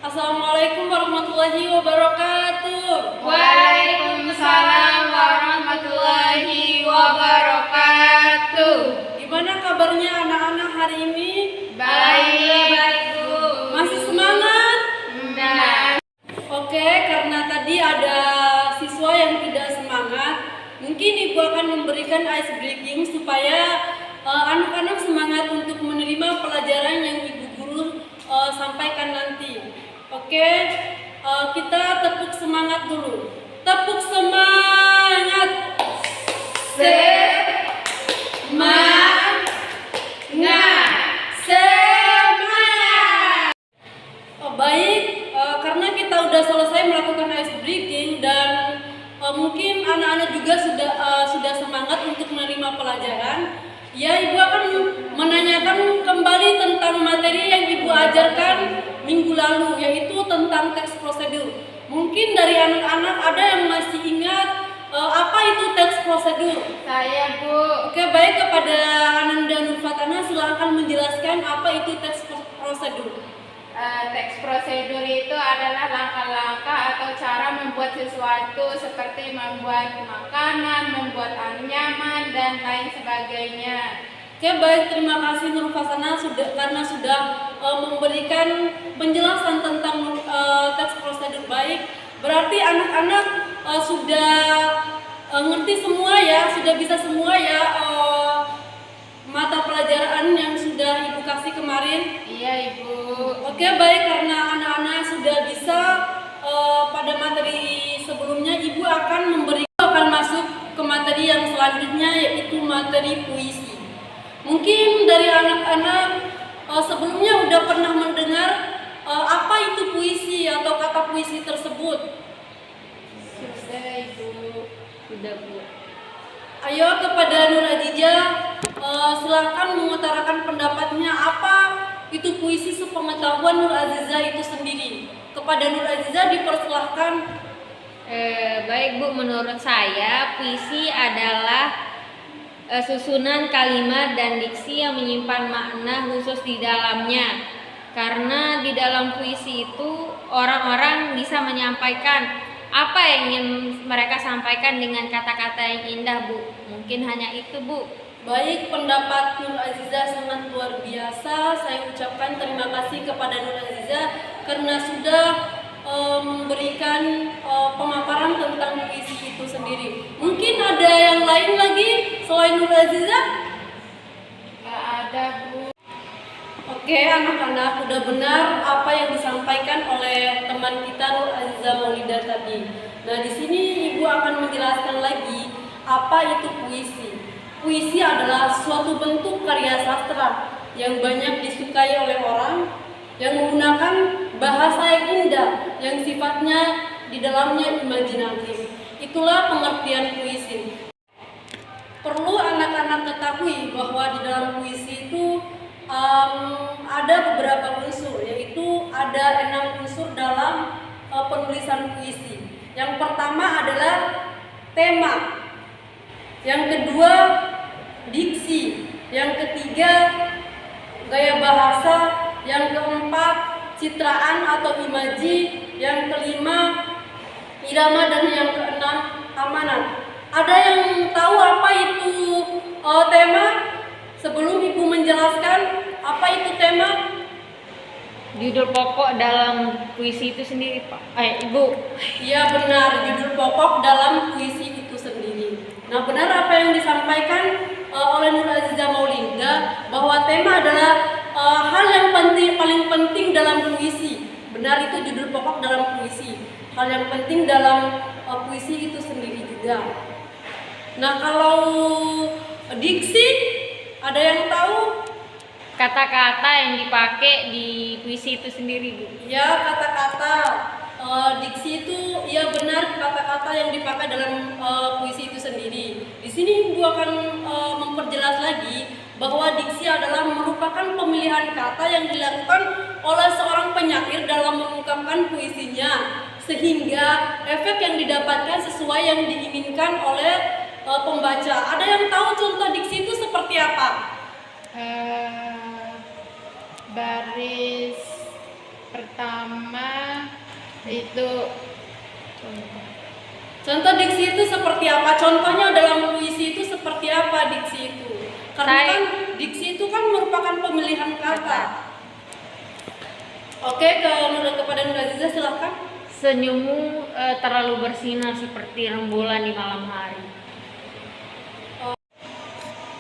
Assalamualaikum warahmatullahi wabarakatuh. Waalaikumsalam warahmatullahi wabarakatuh. Gimana kabarnya anak-anak hari ini? Baik, Bu. Masih semangat? Nah, Oke, karena tadi ada siswa yang tidak semangat, mungkin Ibu akan memberikan ice breaking supaya anak-anak semangat untuk menerima pelajaran yang Ibu guru sampaikan nanti. Oke, kita tepuk semangat dulu. Tepuk semangat. Semangat. Baik, karena kita udah selesai melakukan ice breaking dan mungkin anak-anak juga sudah semangat untuk menerima pelajaran. Ya, Ibu akan menanyakan kembali tentang materi yang Ibu ajarkan minggu lalu, yaitu tentang teks prosedur. Mungkin dari anak-anak ada yang masih ingat apa itu teks prosedur? saya, Bu. Oke, baik, kepada Ananda Nurfatana silakan menjelaskan apa itu teks prosedur. Teks prosedur itu adalah langkah-langkah atau cara membuat sesuatu seperti membuat makanan, membuat anyaman, dan lain sebagainya. Oke, baik, terima kasih Nurfatana karena sudah memberikan penjelasan tentang teks prosedur. Baik, berarti anak-anak sudah ngerti semua ya, sudah bisa semua ya mata pelajaran yang sudah Ibu kasih kemarin. Iya, Ibu. Oke, baik, karena anak-anak sudah bisa pada materi sebelumnya, Ibu akan masuk ke materi yang selanjutnya, yaitu materi puisi. Mungkin dari anak-anak sebelumnya udah pernah mendengar apa itu puisi atau kata puisi tersebut. Sudah, Ibu. Sudah, Bu. Ayo, kepada Nur Azizah, silakan mengutarakan pendapatnya apa itu puisi sepengetahuan Nur Azizah itu sendiri. Kepada Nur Azizah dipersilahkan. Baik, Bu, menurut saya puisi adalah susunan kalimat dan diksi yang menyimpan makna khusus di dalamnya. Karena di dalam puisi itu orang-orang bisa menyampaikan apa yang ingin mereka sampaikan dengan kata-kata yang indah, Bu. Mungkin hanya itu, Bu. Baik, pendapat Nur Azizah sangat luar biasa. Saya ucapkan terima kasih kepada Nur Azizah karena sudah memberikan pemaparan tentang puisi itu sendiri. Mungkin ada yang lain lagi selain Nur Azizah? Nggak ada, Bu. Oke, anak-anak, udah benar apa yang disampaikan oleh teman kita Nur Azizah Maulida tadi. Nah, di sini Ibu akan menjelaskan lagi apa itu puisi. Puisi adalah suatu bentuk karya sastra yang banyak disukai oleh orang, yang menggunakan bahasa yang indah, yang sifatnya di dalamnya imajinatif. Itulah pengertian puisi. Perlu anak-anak ketahui bahwa di dalam puisi itu ada beberapa unsur, yaitu ada 6 unsur dalam penulisan puisi. Yang pertama adalah tema, yang kedua diksi, yang ketiga gaya bahasa, yang keempat citraan atau imaji, yang kelima irama, dan yang keenam amanat. Ada yang tahu apa itu tema? Sebelum Ibu menjelaskan apa itu tema? Judul pokok dalam puisi itu sendiri, Pak. Ibu. Iya, benar, judul pokok dalam puisi itu sendiri. Nah, benar apa yang disampaikan oleh Nur Azizah Maulida, bahwa tema adalah hal yang paling penting dalam puisi. Benar, itu judul pokok dalam puisi. Hal yang penting dalam puisi itu sendiri juga. Nah, kalau diksi, ada yang tahu? Kata-kata yang dipakai di puisi itu sendiri, Bu. Ya, kata-kata. Diksi itu, ya benar, kata-kata yang dipakai dalam puisi itu sendiri. Di sini Ibu akan memperjelas lagi bahwa diksi adalah merupakan pemilihan kata yang dilakukan oleh seorang penyair dalam mengungkapkan puisinya, sehingga efek yang didapatkan sesuai yang diinginkan oleh pembaca. Ada yang tahu contoh diksi itu seperti apa? Baris pertama itu Contoh diksi itu seperti apa? Contohnya dalam puisi itu seperti apa diksi itu? Karena kan diksi itu kan merupakan pemilihan kata. Oke, kepada Nur Aziza silahkan. Senyummu terlalu bersinar seperti rembulan di malam hari.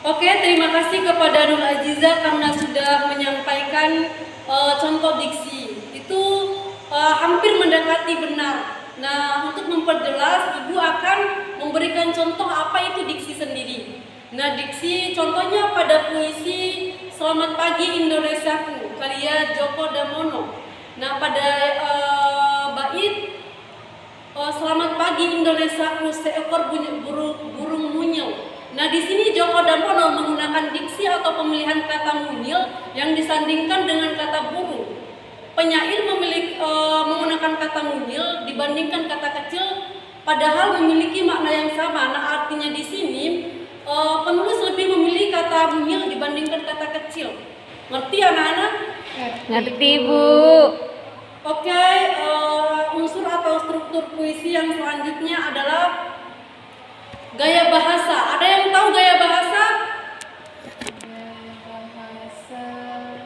Oke, terima kasih kepada Nur Aziza karena sudah menyampaikan contoh diksi. Itu hampir mendekati benar. Nah, untuk memperjelas, Ibu akan memberikan contoh apa itu diksi sendiri. Nah, diksi contohnya pada puisi Selamat Pagi Indonesiaku, karya Djoko Damono. Nah, pada bait Selamat Pagi Indonesiaku, seekor burung munyil. Nah, di sini Djoko Damono menggunakan diksi atau pemilihan kata munyil yang disandingkan dengan kata burung. Penyair menggunakan kata munyil dibandingkan kata kecil, padahal memiliki makna yang sama. Nah, artinya di sini penulis lebih memilih kata munyil dibandingkan kata kecil. Ngerti anak-anak? Ngerti, Bu. Oke, unsur atau struktur puisi yang selanjutnya adalah gaya bahasa. Ada yang tahu gaya bahasa?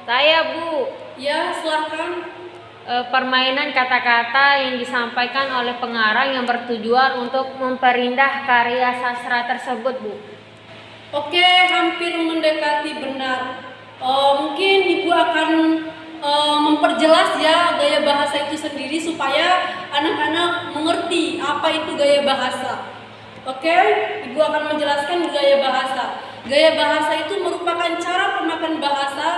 Saya, Bu. Ya, silahkan. Permainan kata-kata yang disampaikan oleh pengarang yang bertujuan untuk memperindah karya sastra tersebut, Bu. Oke, hampir mendekati benar. Mungkin Ibu akan memperjelas ya gaya bahasa itu sendiri supaya anak-anak mengerti apa itu gaya bahasa. Oke, Ibu akan menjelaskan gaya bahasa. Gaya bahasa itu merupakan cara pemakan bahasa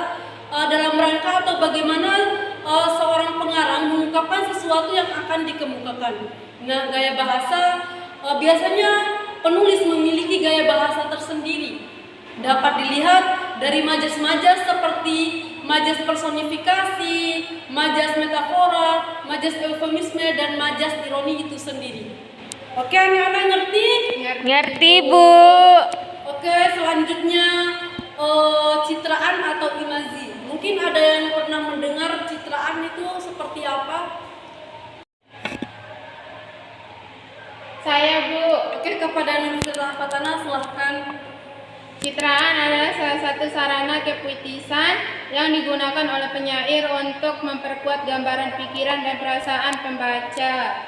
dalam rangka atau bagaimana seorang pengarang mengungkapkan sesuatu yang akan dikemukakan. Nah, gaya bahasa biasanya penulis memiliki gaya bahasa tersendiri. Dapat dilihat dari majas-majas seperti majas personifikasi, majas metafora, majas eufemisme, dan majas ironi itu sendiri. Oke, anak-anak ngerti? Ngerti, Bu. Oke, selanjutnya citraan atau imaji. Mungkin ada yang pernah mendengar citraan itu seperti apa? Saya, Bu. Oke, kepada Nurul Fatana silahkan. Citraan adalah salah satu sarana kepuitisan yang digunakan oleh penyair untuk memperkuat gambaran pikiran dan perasaan pembaca.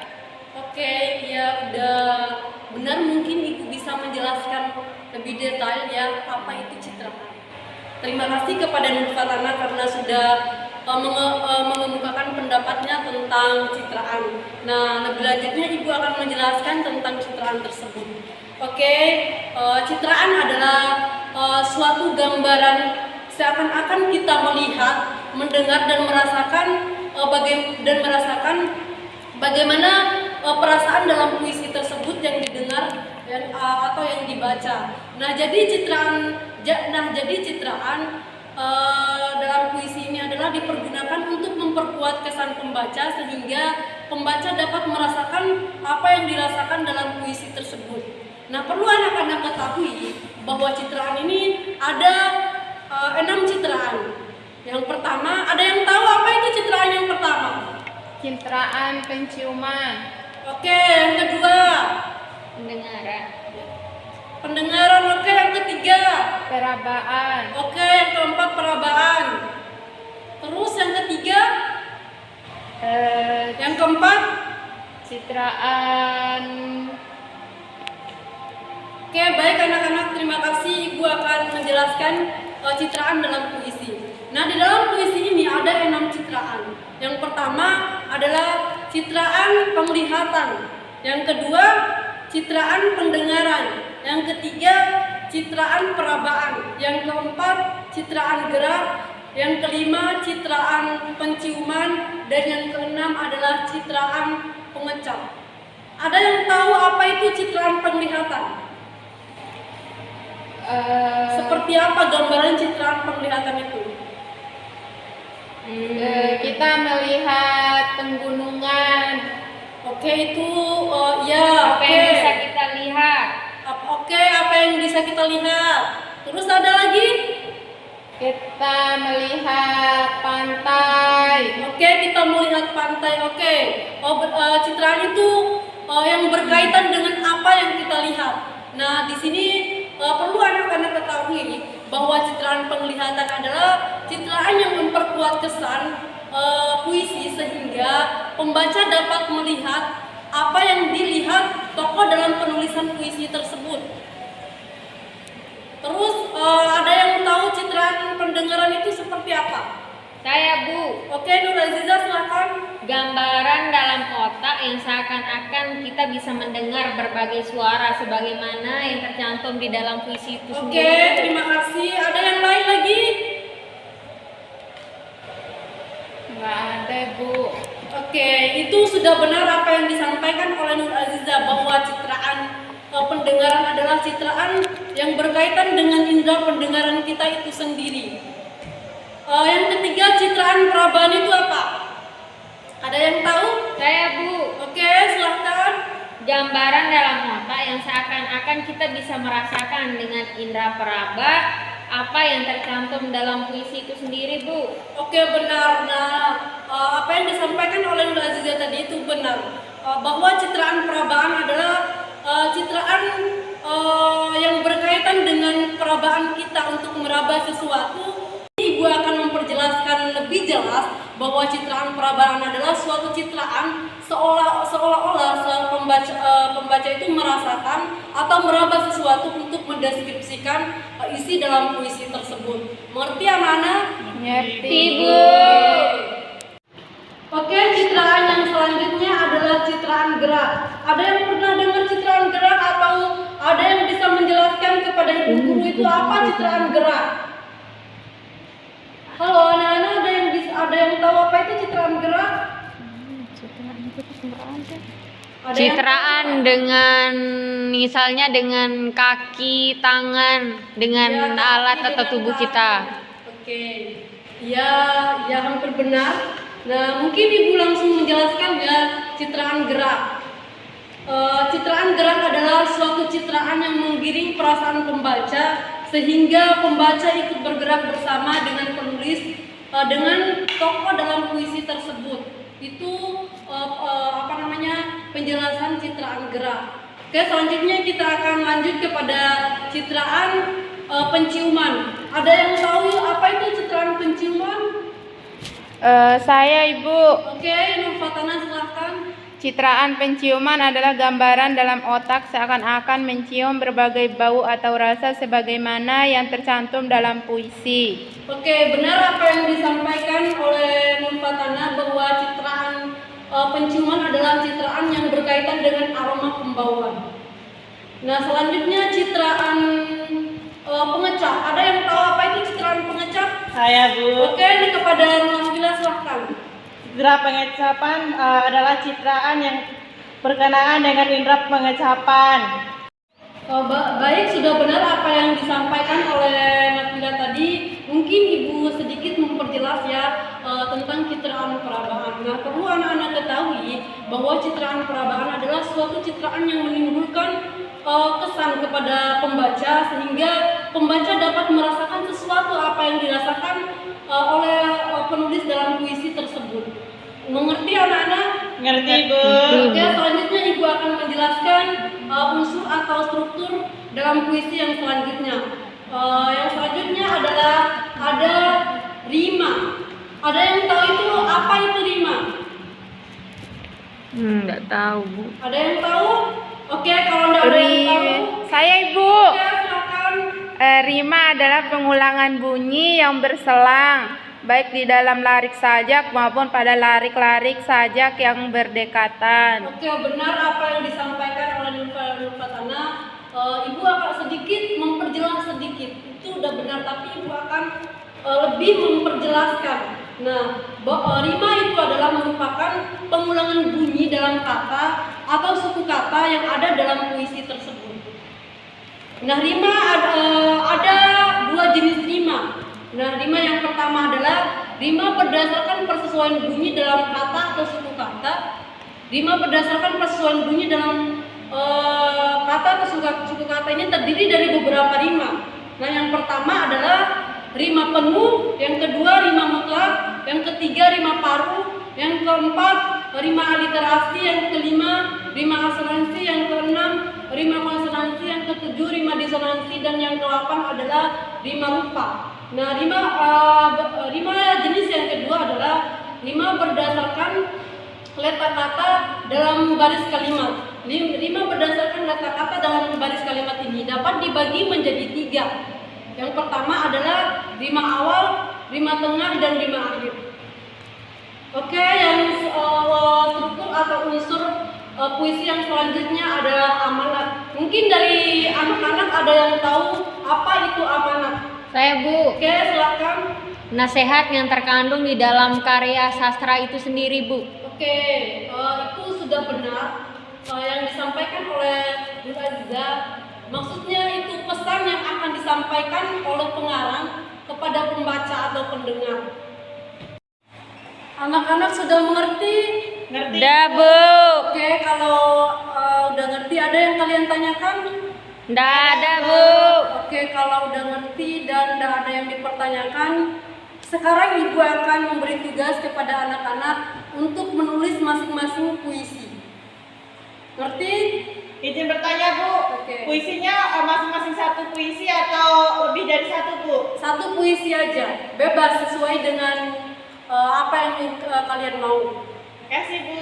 Oke, ya udah benar, mungkin Ibu bisa menjelaskan lebih detail ya apa itu citraan. Terima kasih kepada Nur Fatana karena sudah mengemukakan pendapatnya tentang citraan. Nah, lebih lanjutnya Ibu akan menjelaskan tentang citraan tersebut. Oke, citraan adalah suatu gambaran seakan-akan kita melihat, mendengar dan merasakan bagaimana perasaan dalam puisi tersebut yang didengar dan atau yang dibaca. Nah, jadi citraan dalam puisi ini adalah dipergunakan untuk memperkuat kesan pembaca sehingga pembaca dapat merasakan apa yang dirasakan dalam puisi tersebut. Nah, perlu anak-anak ketahui bahwa citraan ini ada 6 citraan. Yang pertama, ada yang tahu apa itu citraan yang pertama? Citraan penciuman. Oke, yang kedua Pendengaran. pendengaran. Oke, yang ketiga. Perabaan. Oke, yang keempat perabaan. Terus yang ketiga, yang keempat. Citraan. Oke, baik anak-anak, terima kasih. Ibu akan menjelaskan citraan dalam puisi. Nah, di dalam puisi ini ada 6 citraan. Yang pertama adalah citraan penglihatan. Yang kedua, citraan pendengaran. Yang ketiga, citraan perabaan. Yang keempat, citraan gerak. Yang kelima, citraan penciuman. Dan yang keenam adalah citraan pengecap. Ada yang tahu apa itu citraan penglihatan? Seperti apa gambaran citraan penglihatan itu? Kita melihat penggunungan. Oke, itu ya. Apa yang bisa kita lihat? Oke, apa yang bisa kita lihat? Terus ada lagi? Kita melihat pantai. Oke, kita melihat pantai. Oke, citraan itu yang berkaitan dengan apa yang kita lihat. Nah, di sini perlu anak-anak ketahui bahwa citraan penglihatan adalah citraan yang memperkuat kesan puisi sehingga pembaca dapat melihat apa yang dilihat tokoh dalam penulisan puisi tersebut. Terus ada yang tahu citraan pendengaran itu seperti apa? Saya, Bu. Oke, Nur Aziza silakan. Gambaran dalam otak yang seakan-akan kita bisa mendengar berbagai suara sebagaimana yang tercantum di dalam puisi itu Oke, sendiri. terima kasih. Ada yang lain lagi? Nggak ada, Bu. Oke, itu sudah benar apa yang disampaikan oleh Nur Aziza bahwa citraan pendengaran adalah citraan yang berkaitan dengan indera pendengaran kita itu sendiri. Yang ketiga, citraan perabaan itu apa? Ada yang tahu? Saya, Bu. Oke, silahkan. Gambaran dalam otak yang seakan-akan kita bisa merasakan dengan indera peraba apa yang tercantum dalam puisi itu sendiri, Bu. Oke, benar. Nah, apa yang disampaikan oleh Nur Aziza tadi itu benar. Bahwa citraan perabaan adalah citraan yang berkaitan dengan perabaan kita untuk meraba sesuatu. Ibu akan memperjelaskan lebih jelas bahwa citraan perabaan adalah suatu citraan seolah-olah pembaca itu merasakan atau meraba sesuatu untuk mendeskripsikan isi dalam puisi tersebut. Mengerti anak-anak? Ngerti, Bu. Oke, citraan yang selanjutnya adalah citraan gerak. Ada yang pernah dengar citraan gerak atau ada yang bisa menjelaskan kepada ibu guru itu apa citraan gerak? Halo anak-anak, ada yang tahu apa itu citraan gerak? Ada yang Citraan dengan misalnya dengan kaki, tangan, dengan Ya, alat kaki atau dengan tubuh kaki. kita. Oke, ya hampir benar. Nah, mungkin ibu langsung menjelaskan ya citraan gerak. Citraan gerak adalah suatu citraan yang menggiring perasaan pembaca sehingga pembaca ikut bergerak bersama dengan penulis dengan tokoh dalam puisi tersebut. Itu penjelasan citraan gerak. Oke, selanjutnya kita akan lanjut kepada citraan penciuman. Ada yang tahu apa itu citraan penciuman? Saya, Ibu. Oke, Nur Fatana silahkan. Citraan penciuman adalah gambaran dalam otak seakan-akan mencium berbagai bau atau rasa sebagaimana yang tercantum dalam puisi. Oke, benar apa yang disampaikan oleh Nur Fatana bahwa citraan penciuman adalah citraan yang berkaitan dengan aroma pembauan. Nah, selanjutnya citraan pengecap. Ada yang tahu apa itu citraan pengecap? Saya, Bu. Oke, ini kepada Nafila silahkan. Citra pengecapan adalah citraan yang berkenaan dengan indera pengecapan. Baik, sudah benar apa yang disampaikan oleh Nafila tadi. Mungkin Ibu sedikit memperjelas ya tentang citraan perabaan. Nah, perlu anak-anak ketahui bahwa citraan perabaan adalah suatu citraan yang menimbulkan kesan kepada pembaca sehingga pembaca dapat merasakan sesuatu apa yang dirasakan oleh penulis dalam puisi tersebut. Mengerti anak-anak? Ngerti, Bu? Oke, selanjutnya Ibu akan menjelaskan unsur atau struktur dalam puisi yang selanjutnya. Yang selanjutnya adalah ada rima. Ada yang tahu itu apa itu rima? Nggak tahu, Bu. Ada yang tahu? Oke, kalau tidak ada yang tahu, Saya, Ibu. oke, silakan. Rima adalah pengulangan bunyi yang berselang, baik di dalam larik sajak maupun pada larik-larik sajak yang berdekatan. Oke, benar apa yang disampaikan oleh Nur Fatana. Ibu akan sedikit memperjelas sedikit. Itu udah benar, tapi Ibu akan lebih memperjelaskan. Nah, rima itu adalah merupakan pengulangan bunyi dalam kata atau suku kata yang ada dalam puisi tersebut. Nah, rima ada dua jenis rima. Nah, rima yang pertama adalah rima berdasarkan persesuaian bunyi dalam kata atau suku kata. Rima berdasarkan persesuaian bunyi dalam kata atau suku kata ini terdiri dari beberapa rima. Nah, yang pertama adalah rima penuh, yang kedua rima mutlak, yang ketiga rima paruh, yang keempat rima aliterasi, yang kelima rima asonansi, yang keenam rima konsonansi, yang ketujuh rima disonansi, dan yang kedelapan adalah rima rupa. Nah, rima jenis yang kedua adalah rima berdasarkan letak kata dalam baris kalimat. Rima berdasarkan letak kata dalam baris kalimat ini dapat dibagi menjadi 3. Yang pertama adalah rima awal, rima tengah, dan rima akhir. Oke, yang struktur atau unsur puisi yang selanjutnya adalah amanat. Mungkin dari anak-anak ada yang tahu apa itu amanat? Saya, Bu. Oke, silakan. Nasihat yang terkandung di dalam karya sastra itu sendiri, Bu. Oke, itu sudah benar. Yang disampaikan oleh Bu Aziza, maksudnya itu pesan yang akan disampaikan oleh pengarang kepada pembaca atau pendengar. Anak-anak sudah mengerti? Ngerti? Dah, Bu. Oke, kalau udah ngerti, ada yang kalian tanyakan? Nggak ada, Bu. Oke, kalau udah ngerti dan udah ada yang dipertanyakan, sekarang Ibu akan memberi tugas kepada anak-anak untuk menulis masing-masing puisi. Ngerti? Izin bertanya, Bu. Oke. Puisinya masing-masing satu puisi atau lebih dari satu, Bu? Satu puisi aja, bebas sesuai dengan apa yang kalian mau. Kasih, Bu.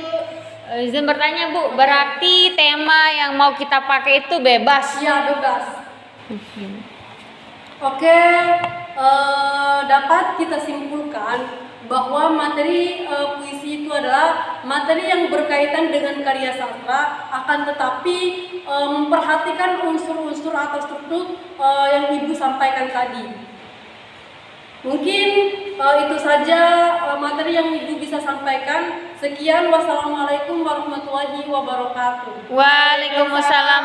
Izin bertanya, Bu. Berarti tema yang mau kita pakai itu bebas? Iya, bebas. Oke, dapat kita simpulkan bahwa materi puisi itu adalah materi yang berkaitan dengan karya sastra, akan tetapi memperhatikan unsur-unsur atau struktur yang Ibu sampaikan tadi. Mungkin itu saja materi yang Ibu bisa sampaikan. Sekian, wassalamualaikum warahmatullahi wabarakatuh. Waalaikumsalam